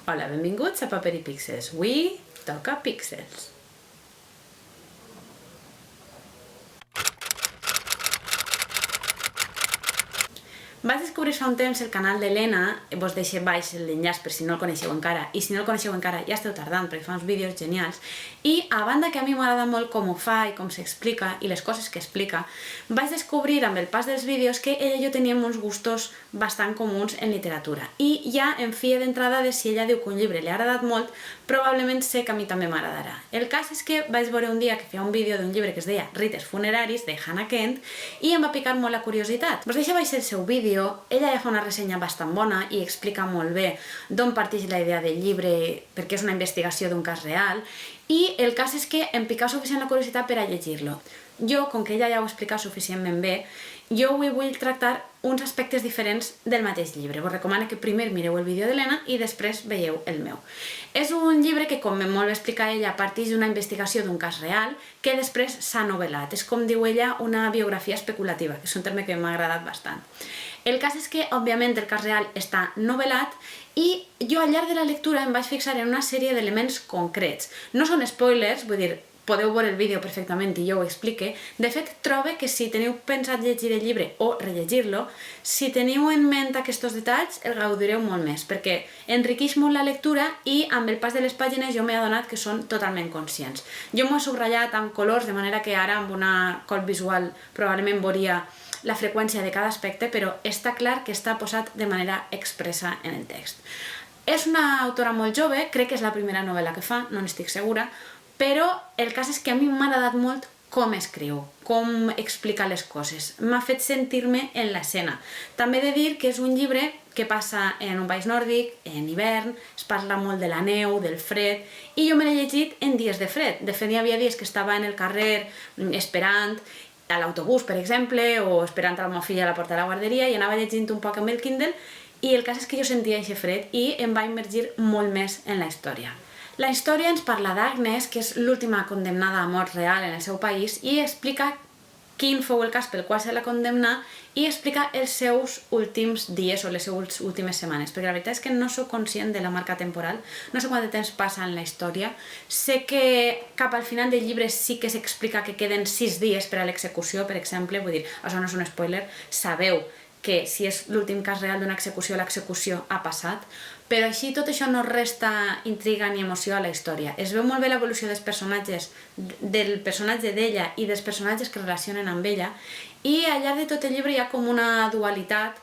Hola, benvinguts a Paper i Píxels. Avui toca píxels. Vaig descobrir fa un temps el canal d'Helena, vos deixo baix l'enllaç per si no el coneixeu encara, i si no el coneixeu encara ja esteu tardant perquè fa uns vídeos genials, i a banda que a mi m'agrada molt com ho fa i com s'explica i les coses que explica, vaig descobrir amb el pas dels vídeos que ella i jo teníem uns gustos bastant comuns en literatura, i ja em fia d'entrada de si ella diu que un llibre li ha agradat molt, probablement sé que a mi també m'agradarà. El cas és que vaig veure un dia que feia un vídeo d'un llibre que es deia Rites Funeraris, de Hannah Kent, i em va picar molt la curiositat. Vos deixo baix el seu vídeo. Ella ja fa una ressenya bastant bona i explica molt bé d'on parteix la idea del llibre, perquè és una investigació d'un cas real, i el cas és que em pica suficient la curiositat per a llegir-lo. Jo, com que ella ja ho explica suficientment bé, jo avui vull tractar uns aspectes diferents del mateix llibre. Vos recomano que primer mireu el vídeo d'Helena i després veieu el meu. És un llibre que, com molt bé explica ella, parteix d'una investigació d'un cas real que després s'ha novel·lat. És, com diu ella, una biografia especulativa, que és un terme que m'ha agradat bastant. El cas és que, òbviament, el cas real està novel·lat i jo al llarg de la lectura em vaig fixar en una sèrie d'elements concrets. No són spoilers, vull dir, podeu veure el vídeo perfectament i jo ho explique. De fet, trobo que si teniu pensat llegir el llibre o rellegir-lo, si teniu en ment aquests detalls, el gaudireu molt més, perquè enriqueix molt la lectura i amb el pas de les pàgines jo m'he adonat que són totalment conscients. Jo m'ho he subratllat amb colors, de manera que ara amb una col visual probablement veuria la freqüència de cada aspecte, però està clar que està posat de manera expressa en el text. És una autora molt jove, crec que és la primera novel·la que fa, no n'estic segura, però el cas és que a mi m'ha agradat molt com escriu, com explica les coses. M'ha fet sentir-me en l'escena. També he de dir que és un llibre que passa en un país nòrdic, en hivern, es parla molt de la neu, del fred, i jo me l'he llegit en dies de fred. De fet, hi havia dies que estava en el carrer esperant a l'autobús, per exemple, o esperant a la meva filla a la porta de la guarderia i anava llegint un poc amb el Kindle, i el cas és que jo sentia aquest fred i em va immergir molt més en la història. La història ens parla d'Agnes, que és l'última condemnada a mort real en el seu país, i explica quin fou el cas pel qual se la condemna i explica els seus últims dies o les seues últimes setmanes, perquè la veritat és que no soc conscient de la marca temporal, no sé quant de temps passa en la història. Sé que cap al final del llibre sí que s'explica que queden 6 dies per a l'execució, per exemple, vull dir, això no és un spoiler, sabeu que si és l'últim cas real d'una execució, l'execució ha passat, però així tot això no resta intriga ni emoció a la història. Es veu molt bé l'evolució dels personatges, del personatge d'ella i dels personatges que relacionen amb ella, i al llarg de tot el llibre hi ha com una dualitat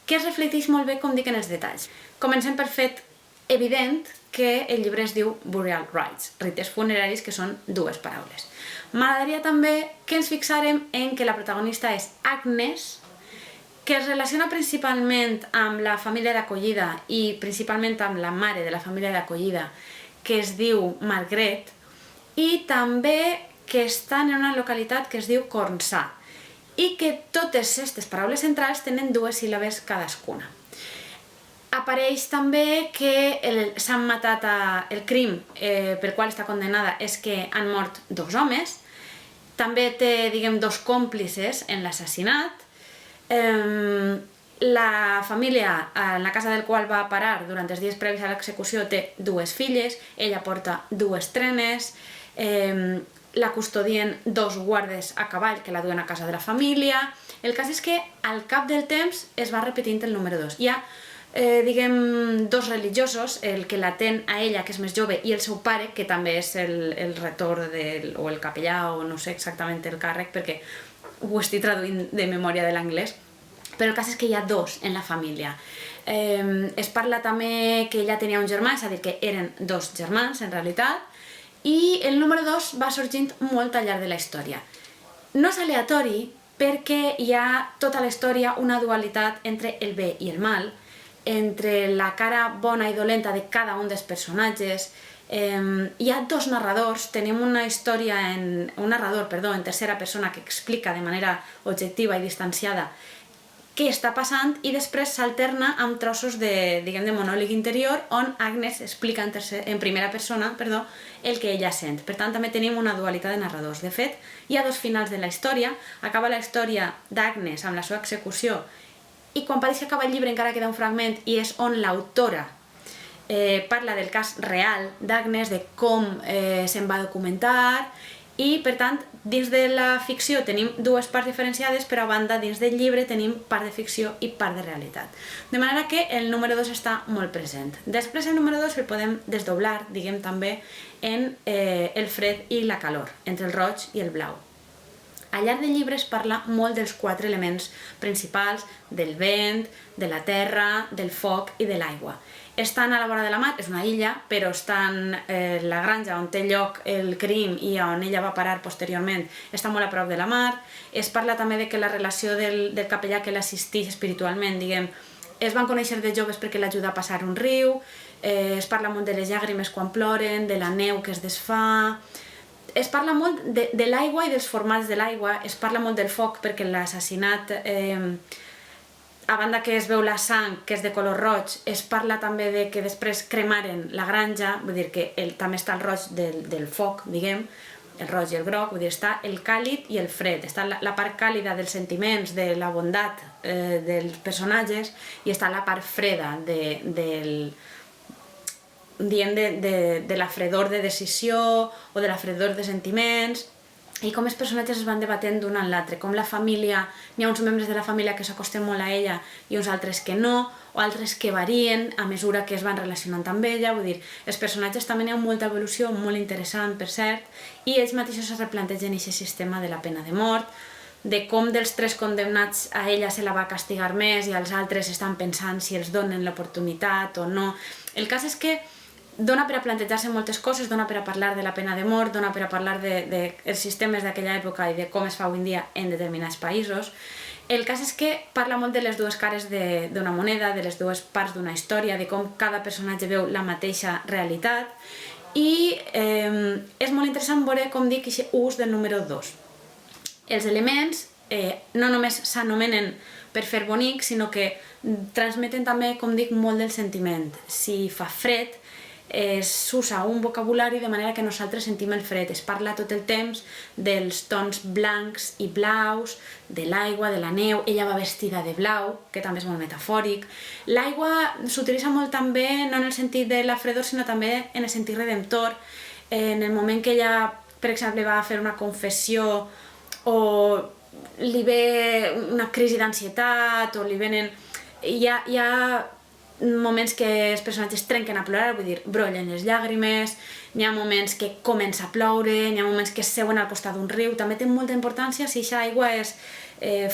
que es reflecteix molt bé, com dic, en els detalls. Comencem per fet evident que el llibre es diu Burial Rites, rites funeraris, que són 2 paraules. M'agradaria també que ens fixàrem en que la protagonista és Agnes, que es relaciona principalment amb la família d'acollida i principalment amb la mare de la família d'acollida, que es diu Margaret, i també que estan en una localitat que es diu Cornsà, i que totes aquestes paraules centrals tenen 2 síl·labes cadascuna. Apareix també que s'han matat, el crim pel qual està condenada és que han mort 2 homes, també té, diguem, 2 còmplices en l'assassinat. La família en la casa del qual va parar durant els dies previs a l'execució té 2 filles, ella porta 2 trenes, la custodien 2 guardes a cavall que la duen a casa de la família. El cas és que al cap del temps es va repetint el número 2. Hi ha, diguem, 2 religiosos, el que l'atén a ella, que és més jove, i el seu pare, que també és el rector o el capellà, o no sé exactament el càrrec, perquè ho estic traduint de memòria de l'anglès, però el cas és que hi ha 2 en la família. Es parla també que ella tenia un germà, és a dir, que eren 2 germans, en realitat, i el número 2 va sorgint molt al llarg de la història. No és aleatori perquè hi ha tota la història una dualitat entre el bé i el mal, entre la cara bona i dolenta de cada un dels personatges. Hi ha 2 narradors, tenim un narrador en tercera persona que explica de manera objectiva i distanciada què està passant i després s'alterna amb trossos de monòleg interior on Agnes explica en primera persona el que ella sent. Per tant, també tenim una dualitat de narradors. De fet, hi ha 2 finals de la història. Acaba la història d'Agnes amb la seva execució i quan pareix que acaba el llibre encara queda un fragment i és on l'autora parla del cas real d'Agnes, de com se'n va documentar, i per tant dins de la ficció tenim dues parts diferenciades, però a banda dins del llibre tenim part de ficció i part de realitat. De manera que el número 2 està molt present. Després el número 2 el podem desdoblar, diguem també, en el fred i la calor, entre el roig i el blau. Al llarg del llibre es parla molt dels 4 elements principals, del vent, de la terra, del foc i de l'aigua. Estan a la vora de la mar, és una illa, però estan la granja on té lloc el crim i on ella va parar posteriorment, està molt a prop de la mar. Es parla també de que la relació del capellà que l'assisteix espiritualment, diguem, es van conèixer de joves perquè l'ajuda a passar un riu, es parla molt de les llàgrimes quan ploren, de la neu que es desfà. Es parla molt de l'aigua i dels formats de l'aigua, es parla molt del foc perquè l'assassinat, a banda que es veu la sang, que és de color roig, es parla també de que després cremaren la granja, vull dir que també està el roig del foc, diguem, el roig i el groc, vull dir, està el càlid i el fred, està la part càlida dels sentiments, de la bondat dels personatges, i està la part freda de la fredor de decisió o de la fredor de sentiments, i com els personatges es van debatent d'un en l'altre, com la família, n'hi ha uns membres de la família que s'acosten molt a ella i uns altres que no, o altres que varien a mesura que es van relacionant amb ella, vull dir, els personatges també n'hi ha molta evolució, molt interessant, per cert, i ells mateixos es replantegen aquest sistema de la pena de mort, de com dels 3 condemnats a ella se la va castigar més i els altres estan pensant si els donen l'oportunitat o no. El cas és que dona per a plantejar-se moltes coses, dona per a parlar de la pena de mort, dona per a parlar dels sistemes d'aquella època i de com es fa avui en dia en determinats països. El cas és que parla molt de les dues cares d'una moneda, de les dues parts d'una història, de com cada personatge veu la mateixa realitat, i és molt interessant veure, com dic, aquest ús del número 2. Els elements no només s'anomenen per fer bonic, sinó que transmeten també, com dic, molt del sentiment. Si fa fred, s'usa un vocabulari de manera que nosaltres sentim el fred. Es parla tot el temps dels tons blancs i blaus, de l'aigua, de la neu. Ella va vestida de blau, que també és molt metafòric. L'aigua s'utilitza molt també, no en el sentit de la fredor, sinó també en el sentit redemptor. En el moment que ella, per exemple, va fer una confessió o li ve una crisi d'ansietat o li venen... Hi ha moments que els personatges trenquen a plorar, vull dir, brollen les llàgrimes, n'hi ha moments que comença a ploure, n'hi ha moments que seuen al costat d'un riu. També té molta importància si aquesta aigua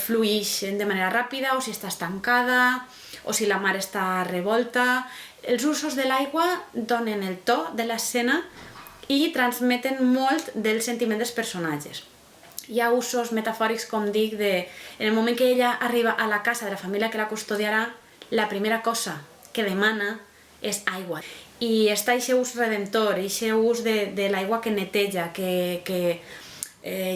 fluix de manera ràpida o si està estancada o si la mar està revolta. Els usos de l'aigua donen el to de l'escena i transmeten molt del sentiment dels personatges. Hi ha usos metafòrics, com dic, en el moment que ella arriba a la casa de la família que la custodiarà, la primera cosa que demana és aigua. I està aquest ús redemptor, aquest ús de l'aigua que neteja, que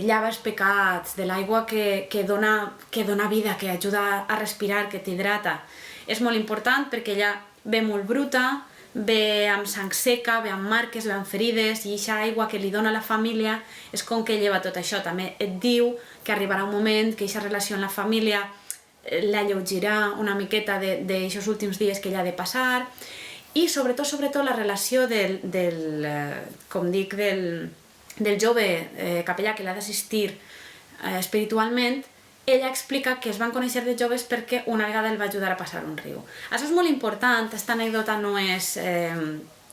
llava els pecats, de l'aigua que dona vida, que ajuda a respirar, que t'hidrata. És molt important perquè ella ve molt bruta, ve amb sang seca, ve amb marques, ve amb ferides, i aquesta aigua que li dona la família és com que lleva tot això. També et diu que arribarà un moment que aquesta relació amb la família l'alleugirà una miqueta d'aixòs últims dies que ella ha de passar, i sobretot la relació com dic, del jove capellà que l'ha d'assistir espiritualment. Ella explica que es van conèixer de joves perquè una vegada el va ajudar a passar un riu. Això és molt important, aquesta anècdota no és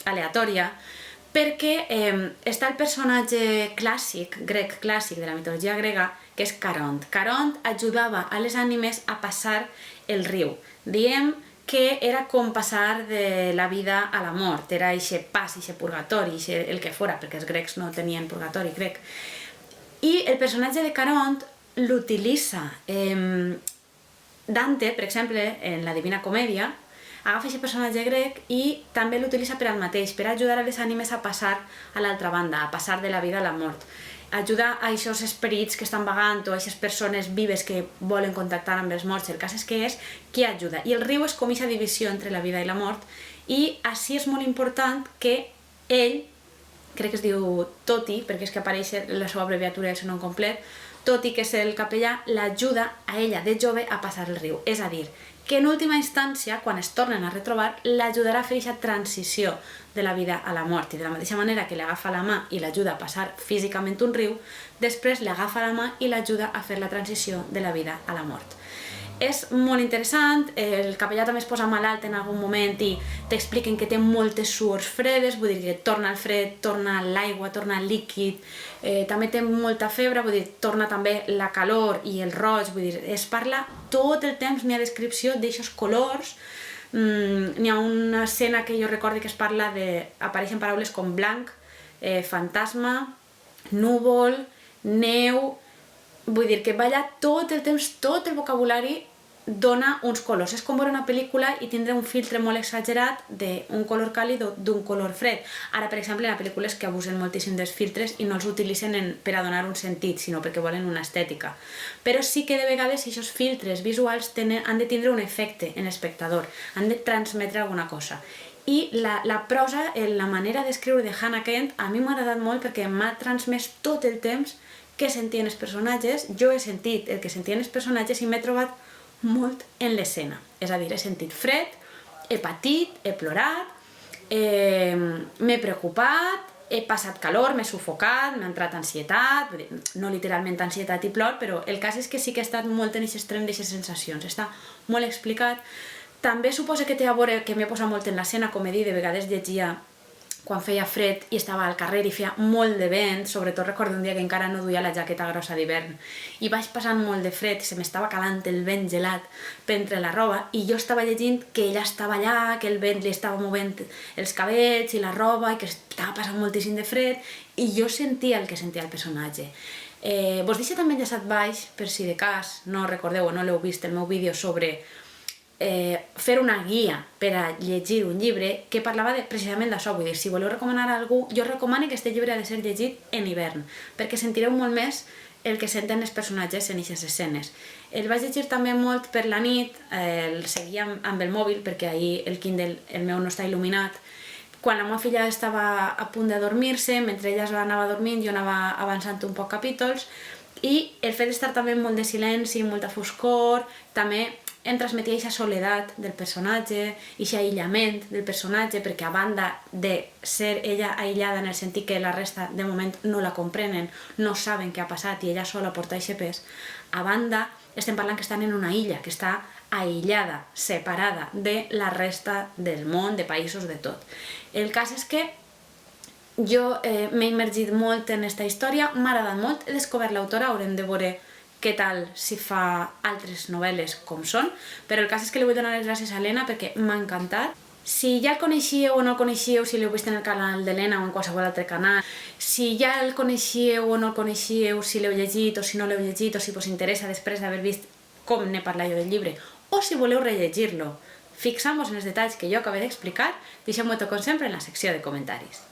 aleatòria, perquè està el personatge clàssic, grec clàssic de la mitologia grega, que és Caront. Caront ajudava a les ànimes a passar el riu. Diem que era com passar de la vida a la mort, era aquest pas, aquest purgatori, el que fora, perquè els grecs no tenien purgatori grec. I el personatge de Caront l'utilitza Dante, per exemple, en la Divina Comèdia, agafa aquest personatge grec i també l'utilitza per al mateix, per ajudar a les ànimes a passar a l'altra banda, a passar de la vida a la mort. Ajuda a aquests esperits que estan vagant o a aquestes persones vives que volen contactar amb els morts. El cas és que és qui ajuda. I el riu és com aquesta divisió entre la vida i la mort, i així és molt important que ell crec que es diu Toti, perquè és que apareix la seva abreviatura i el seu nom complet, Toti, que és el capellà, l'ajuda a ella de jove a passar el riu. És a dir, que en última instància, quan es tornen a retrobar, l'ajudarà a fer aquesta transició de la vida a la mort. I de la mateixa manera que li agafa la mà i l'ajuda a passar físicament un riu, després li agafa la mà i l'ajuda a fer la transició de la vida a la mort. És molt interessant, el capellà també es posa malalt en algun moment i t'expliquen que té moltes suors fredes, vull dir que torna al fred, torna l'aigua, torna al líquid, també té molta febre, vull dir, torna també la calor i el roig, vull dir, es parla tot el temps, n'hi ha descripció d'aixos colors, n'hi ha una escena que jo recordo que es parla de, apareixen paraules com blanc, fantasma, núvol, neu, vull dir que balla tot el temps, tot el vocabulari dona uns colors. És com veure una pel·lícula i tindre un filtre molt exagerat d'un color càlid o d'un color fred. Ara, per exemple, hi ha pel·lícules que abusen moltíssim dels filtres i no els utilitzen per a donar un sentit, sinó perquè volen una estètica. Però sí que de vegades aquests filtres visuals han de tindre un efecte en l'espectador, han de transmetre alguna cosa. I la prosa, la manera d'escriure de Hannah Kent, a mi m'ha agradat molt perquè m'ha transmès tot el temps què sentien els personatges, jo he sentit el que sentien els personatges i m'he trobat molt en l'escena. És a dir, he sentit fred, he patit, he plorat, m'he preocupat, he passat calor, m'he sufocat, m'ha entrat ansietat, no literalment ansietat i plor, però el cas és que sí que he estat molt en aquest extrem d'aquestes sensacions, està molt explicat. També suposa que té a veure que m'he posat molt en l'escena, com he dit, de vegades llegia quan feia fred i estava al carrer i feia molt de vent, sobretot recordo un dia que encara no duia la jaqueta grossa d'hivern i vaig passant molt de fred i se m'estava calant el vent gelat per entre la roba i jo estava llegint que ella estava allà, que el vent li estava movent els cabells i la roba i que estava passant moltíssim de fred i jo sentia el que sentia el personatge. Vos deixo també enllaçat baix, per si de cas no recordeu o no l'heu vist el meu vídeo sobre fer una guia per a llegir un llibre que parlava precisament d'això, vull dir, si voleu recomanar a algú, jo recomano que aquest llibre ha de ser llegit en hivern, perquè sentireu molt més el que senten els personatges en aquestes escenes. El vaig llegir també molt per la nit, el seguia amb el mòbil, perquè ahir el Kindle, el meu no està il·luminat, quan la meva filla estava a punt de dormir-se, mentre ella anava dormint, jo anava avançant un poc capítols, i el fet d'estar també molt de silenci, molta foscor, també em transmetia aquesta soledat del personatge, aquest aïllament del personatge, perquè a banda de ser ella aïllada en el sentit que la resta de moment no la comprenen, no saben què ha passat i ella sola porta aquest pes, a banda estem parlant que estan en una illa, que està aïllada, separada de la resta del món, de països, de tot. El cas és que jo m'he immergit molt en aquesta història, m'ha agradat molt, he descobert l'autora, haurem de veure què tal si fa altres novel·les com són, però el cas és que li vull donar les gràcies a l'Elena perquè m'ha encantat. Si ja el coneixíeu o no el coneixíeu, si l'heu vist en el canal de l'Elena o en qualsevol altre canal, si ja el coneixíeu o no el coneixíeu, si l'heu llegit o si no l'heu llegit, o si us interessa després d'haver vist com n'he parlat jo del llibre, o si voleu rellegir-lo, fixant-vos en els detalls que jo acabé d'explicar, deixeu-m'ho com sempre en la secció de comentaris.